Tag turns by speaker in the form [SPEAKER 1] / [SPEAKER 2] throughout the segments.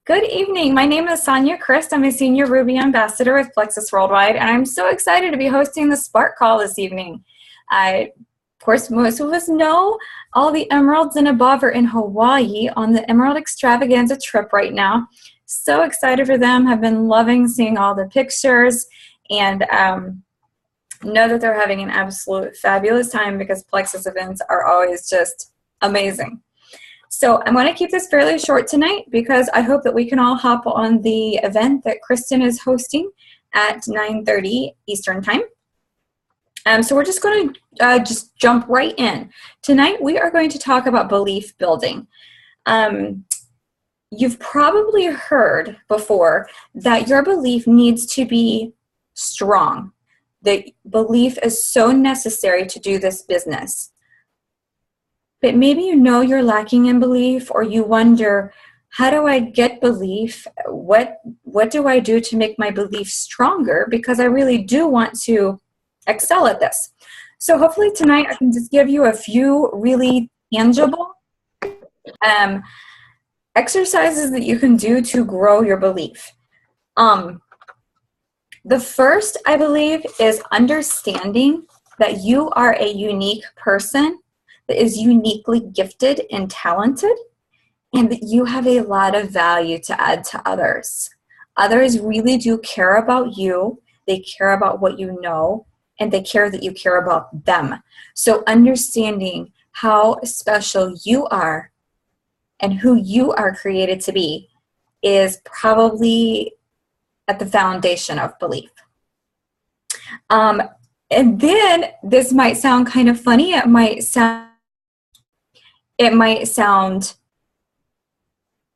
[SPEAKER 1] Good evening. My name is Sonia Christ. I'm a Senior Ruby Ambassador with Plexus Worldwide, and I'm so excited to be hosting the Spark Call this evening. Of course, most of us know all the emeralds and above are in Hawaii on the Emerald Extravaganza trip right now. So excited for them. Have been loving seeing all the pictures, and know that they're having an absolute fabulous time because Plexus events are always just amazing. So I'm going to keep this fairly short tonight because I hope that we can all hop on the event that Kristen is hosting at 9:30 Eastern Time. So we're just going to just jump right in. Tonight we are going to talk about belief building. You've probably heard before that your belief needs to be strong. That belief is so necessary to do this business. But maybe you know you're lacking in belief, or you wonder, how do I get belief? What do I do to make my belief stronger? Because I really do want to excel at this. So hopefully tonight I can just give you a few really tangible exercises that you can do to grow your belief. The first, I believe, is understanding that you are a unique person that is uniquely gifted and talented, and that you have a lot of value to add to others. Others really do care about you. They care about what you know, and they care that you care about them. So understanding how special you are and who you are created to be is probably at the foundation of belief. And then this might sound kind of funny. It might sound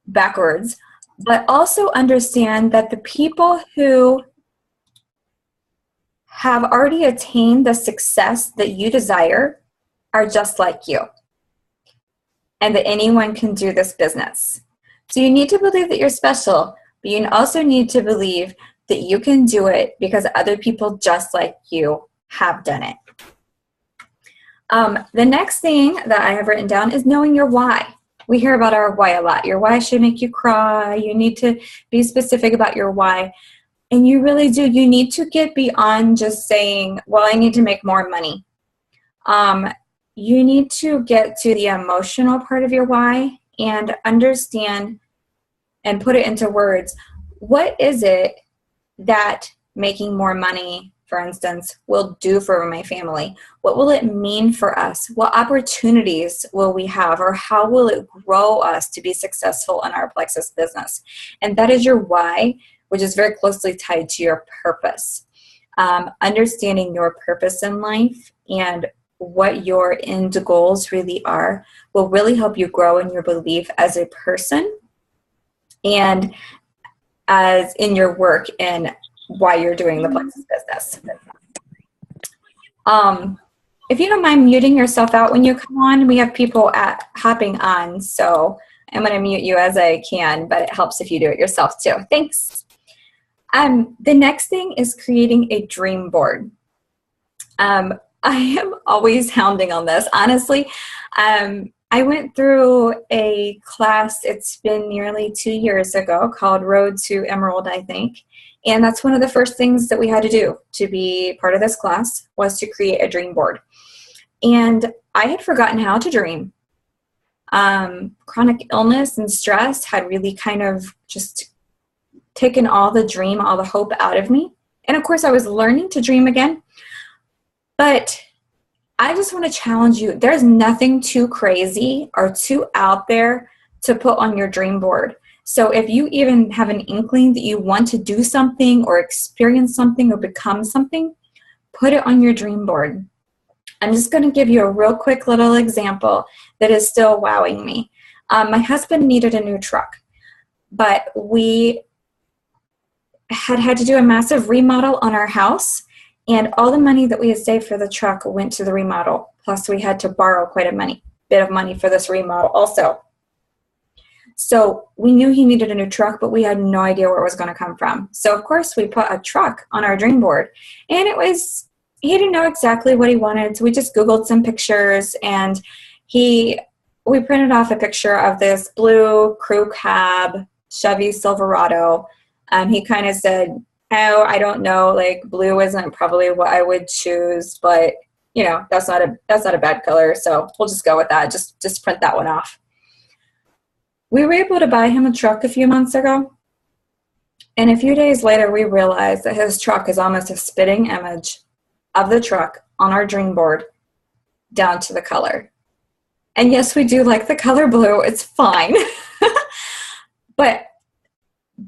[SPEAKER 1] backwards, but also understand that the people who have already attained the success that you desire are just like you, and that anyone can do this business. So you need to believe that you're special, but you also need to believe that you can do it because other people just like you have done it. The next thing that I have written down is knowing your why. We hear about our why a lot. Your why should make you cry. You need to be specific about your why. And you really do. You need to get beyond just saying, well, I need to make more money. You need to get to the emotional part of your why and understand and put it into words. What is it that making more money, for instance, will do for my family? What will it mean for us? What opportunities will we have, or how will it grow us to be successful in our Plexus business? And that is your why, which is very closely tied to your purpose. Understanding your purpose in life and what your end goals really are will really help you grow in your belief as a person and as in your work and why you're doing the Plexus business. If you don't mind muting yourself out when you come on, we have people hopping on, so I'm going to mute you as I can, but it helps if you do it yourself too. Thanks. The next thing is creating a dream board. I am always hounding on this. Honestly, I went through a class, it's been nearly 2 years ago, called Road to Emerald, I think. And that's one of the first things that we had to do to be part of this class, was to create a dream board. And I had forgotten how to dream. Chronic illness and stress had really kind of just taken all the dream, all the hope out of me. And of course, I was learning to dream again. But I just want to challenge you. There's nothing too crazy or too out there to put on your dream board. So if you even have an inkling that you want to do something or experience something or become something, put it on your dream board. I'm just going to give you a real quick little example that is still wowing me. My husband needed a new truck, but we had to do a massive remodel on our house. And all the money that we had saved for the truck went to the remodel. Plus, we had to borrow quite a bit of money for this remodel also. So we knew he needed a new truck, but we had no idea where it was going to come from. So, of course, we put a truck on our dream board. And he didn't know exactly what he wanted. So we just Googled some pictures, and we printed off a picture of this blue crew cab Chevy Silverado. He kind of said, oh, I don't know, like blue isn't probably what I would choose, but you know, that's not a bad color, so we'll just go with that. Just print that one off. We were able to buy him a truck a few months ago, and a few days later we realized that his truck is almost a spitting image of the truck on our dream board down to the color. And yes, we do like the color blue, it's fine. But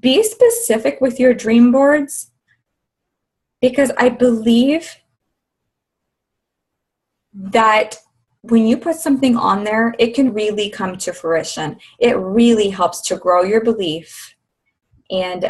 [SPEAKER 1] be specific with your dream boards, because I believe that when you put something on there, it can really come to fruition. It really helps to grow your belief, and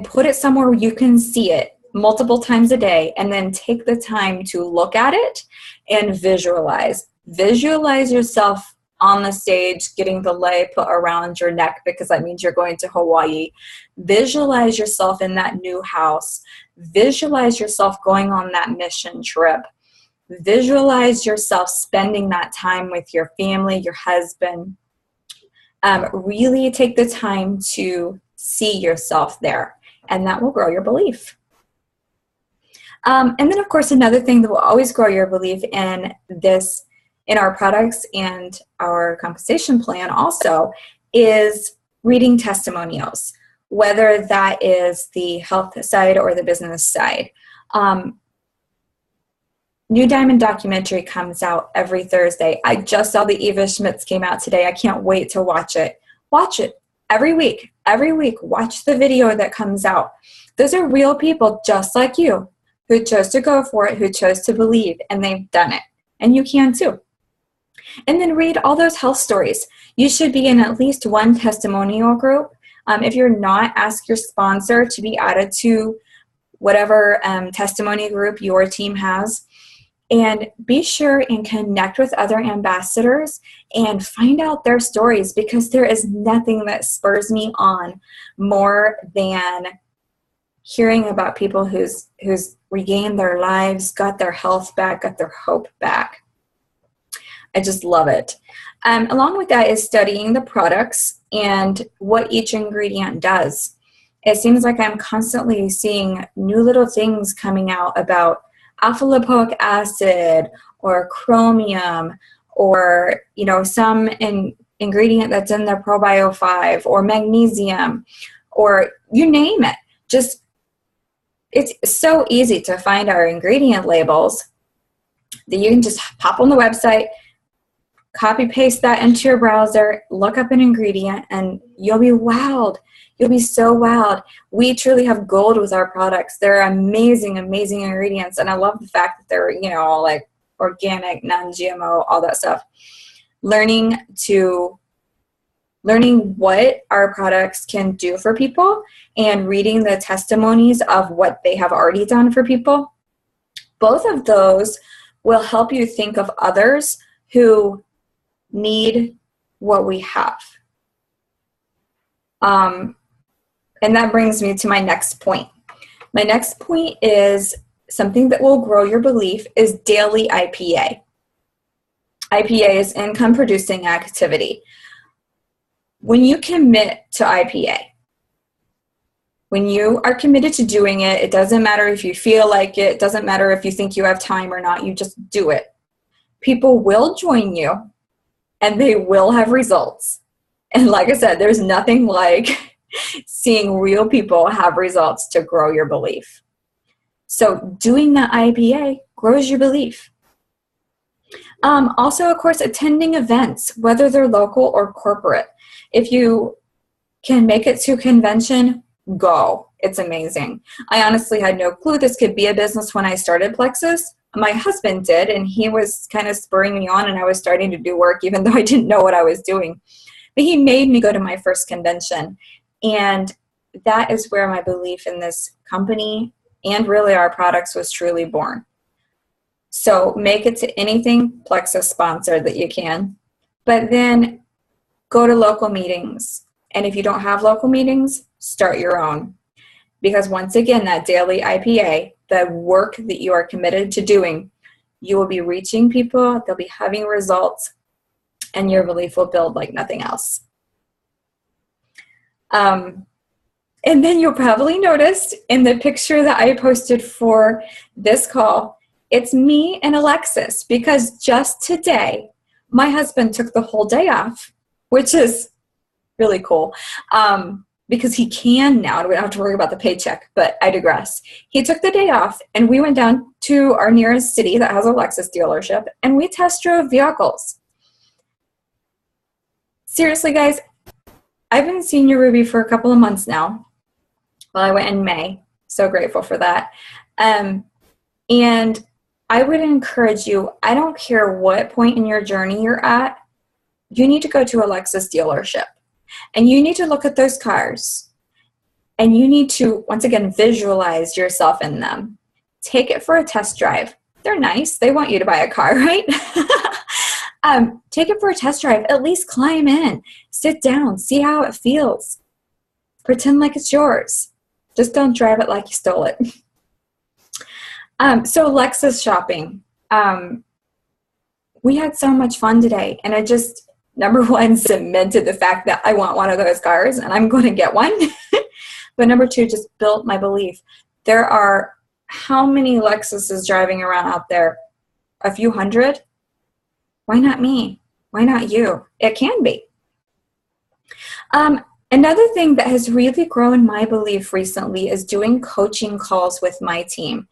[SPEAKER 1] put it somewhere where you can see it multiple times a day, and then take the time to look at it and visualize. Visualize yourself on the stage getting the lei put around your neck, because that means you're going to Hawaii. Visualize yourself in that new house. Visualize yourself going on that mission trip. Visualize yourself spending that time with your family, your husband. Really take the time to see yourself there, and that will grow your belief. And then, of course, another thing that will always grow your belief in our products and our compensation plan also is reading testimonials, whether that is the health side or the business side. New Diamond documentary comes out every Thursday. I just saw the Eva Schmitz came out today. I can't wait to watch it. Watch it every week. Every week, watch the video that comes out. Those are real people just like you who chose to go for it, who chose to believe, and they've done it. And you can too. And then read all those health stories. You should be in at least one testimonial group. If you're not, ask your sponsor to be added to whatever testimony group your team has. And be sure and connect with other ambassadors and find out their stories, because there is nothing that spurs me on more than hearing about people who's regained their lives, got their health back, got their hope back. I just love it. Along with that is studying the products and what each ingredient does. It seems like I'm constantly seeing new little things coming out about alpha lipoic acid or chromium, or some ingredient that's in the Probio 5, or magnesium, or you name it. Just, it's so easy to find our ingredient labels that you can just pop on the website, copy paste that into your browser, look up an ingredient, and you'll be wowed. You'll be so wowed. We truly have gold with our products. They're amazing, amazing ingredients. And I love the fact that they're, all like organic, non-GMO, all that stuff. Learning what our products can do for people and reading the testimonies of what they have already done for people. Both of those will help you think of others who need what we have. And that brings me to my next point. My next point is something that will grow your belief is daily IPA. IPA is income producing activity. When you commit to IPA, when you are committed to doing it, it doesn't matter if you feel like it, it doesn't matter if you think you have time or not, you just do it. People will join you and they will have results. And like I said, there's nothing like seeing real people have results to grow your belief. So doing the IPA grows your belief. Also, of course, attending events, whether they're local or corporate. If you can make it to a convention, go. It's amazing. I honestly had no clue this could be a business when I started Plexus. My husband did, and he was kind of spurring me on, and I was starting to do work even though I didn't know what I was doing. But he made me go to my first convention. And that is where my belief in this company and really our products was truly born. So make it to anything Plexus sponsored that you can, but then go to local meetings. And if you don't have local meetings, start your own. Because once again, that daily IPA, the work that you are committed to doing, you will be reaching people, they'll be having results, and your belief will build like nothing else. And then you'll probably notice in the picture that I posted for this call, it's me and Alexis, because just today, my husband took the whole day off, which is really cool, because he can now. We don't have to worry about the paycheck, but I digress. He took the day off, and we went down to our nearest city that has a Lexus dealership, and we test drove vehicles. Seriously, guys, I've been Senior Ruby for a couple of months now. Well, I went in May. So grateful for that. And I would encourage you, I don't care what point in your journey you're at, you need to go to a Lexus dealership. And you need to look at those cars. And you need to, once again, visualize yourself in them. Take it for a test drive. They're nice. They want you to buy a car, right? Take it for a test drive. At least climb in. Sit down. See how it feels. Pretend like it's yours. Just don't drive it like you stole it. So Lexus shopping. We had so much fun today. And I just, number one, cemented the fact that I want one of those cars and I'm going to get one. But number two, just built my belief. There are how many Lexuses driving around out there? A few hundred? Why not me? Why not you? It can be. Another thing that has really grown my belief recently is doing coaching calls with my team.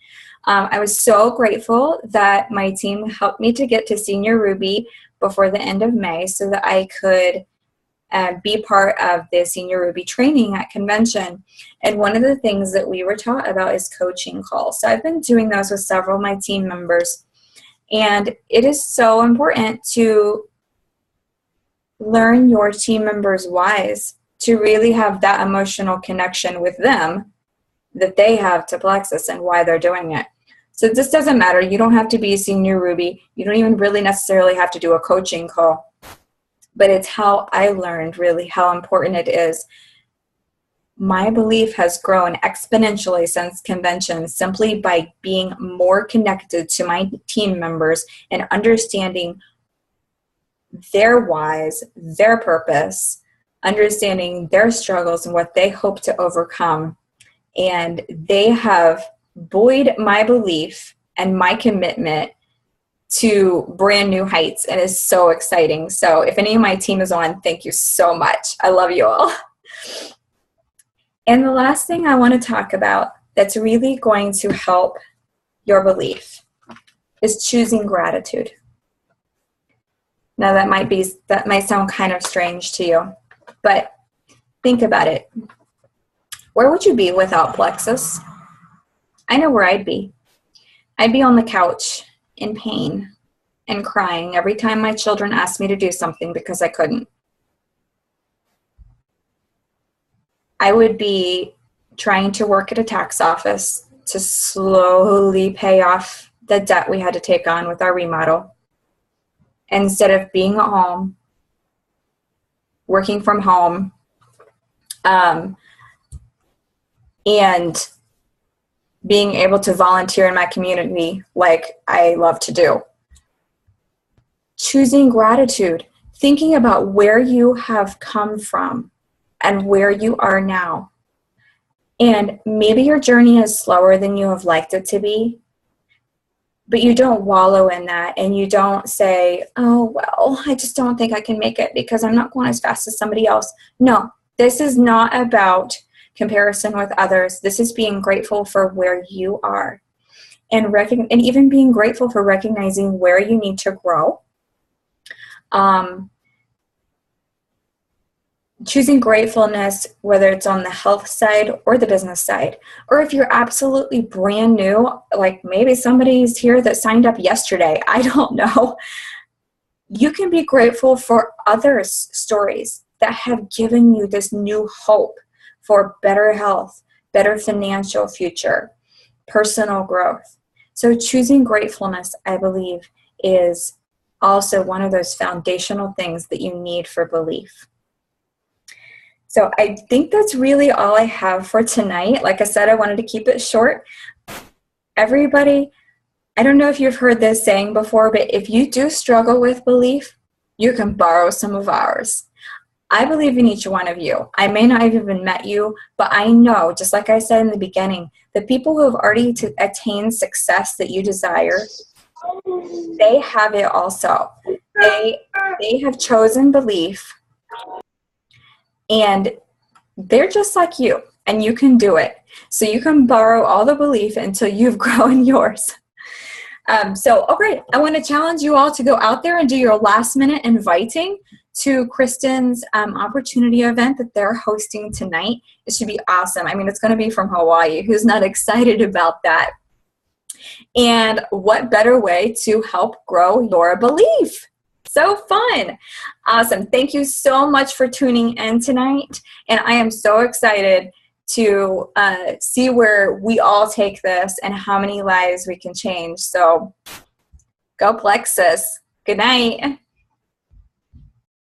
[SPEAKER 1] I was so grateful that my team helped me to get to Senior Ruby before the end of May so that I could be part of the Senior Ruby training at convention. And one of the things that we were taught about is coaching calls. So I've been doing those with several of my team members. And it is so important to learn your team members' whys, to really have that emotional connection with them that they have to Plexus and why they're doing it. So this doesn't matter. You don't have to be a Senior Ruby. You don't even really necessarily have to do a coaching call. But it's how I learned really how important it is. My belief has grown exponentially since convention simply by being more connected to my team members and understanding their whys, their purpose, understanding their struggles and what they hope to overcome. And they have buoyed my belief and my commitment to brand new heights, and it's so exciting. So if any of my team is on, thank you so much. I love you all. And the last thing I want to talk about that's really going to help your belief is choosing gratitude. Now that might sound kind of strange to you, but think about it. Where would you be without Plexus? I know where I'd be. I'd be on the couch in pain and crying every time my children asked me to do something because I couldn't. I would be trying to work at a tax office to slowly pay off the debt we had to take on with our remodel. Instead of being at home, working from home, and being able to volunteer in my community like I love to do. Choosing gratitude, thinking about where you have come from and where you are now. And maybe your journey is slower than you have liked it to be, but you don't wallow in that and you don't say, oh, well, I just don't think I can make it because I'm not going as fast as somebody else. No, this is not about comparison with others. This is being grateful for where you are and even being grateful for recognizing where you need to grow. Choosing gratefulness, whether it's on the health side or the business side, or if you're absolutely brand new, like maybe somebody's here that signed up yesterday, I don't know. You can be grateful for others' stories that have given you this new hope for better health, better financial future, personal growth. So choosing gratefulness, I believe, is also one of those foundational things that you need for belief. So I think that's really all I have for tonight. Like I said, I wanted to keep it short. Everybody, I don't know if you've heard this saying before, but if you do struggle with belief, you can borrow some of ours. I believe in each one of you. I may not have even met you, but I know, just like I said in the beginning, the people who have already attained success that you desire, they have it also. They have chosen belief, and they're just like you, and you can do it. So you can borrow all the belief until you've grown yours. All right, I want to challenge you all to go out there and do your last minute inviting to Kristen's opportunity event that they're hosting tonight. It should be awesome. I mean, it's going to be from Hawaii. Who's not excited about that? And what better way to help grow your belief? So fun. Awesome. Thank you so much for tuning in tonight. And I am so excited to see where we all take this and how many lives we can change. So go Plexus. Good night.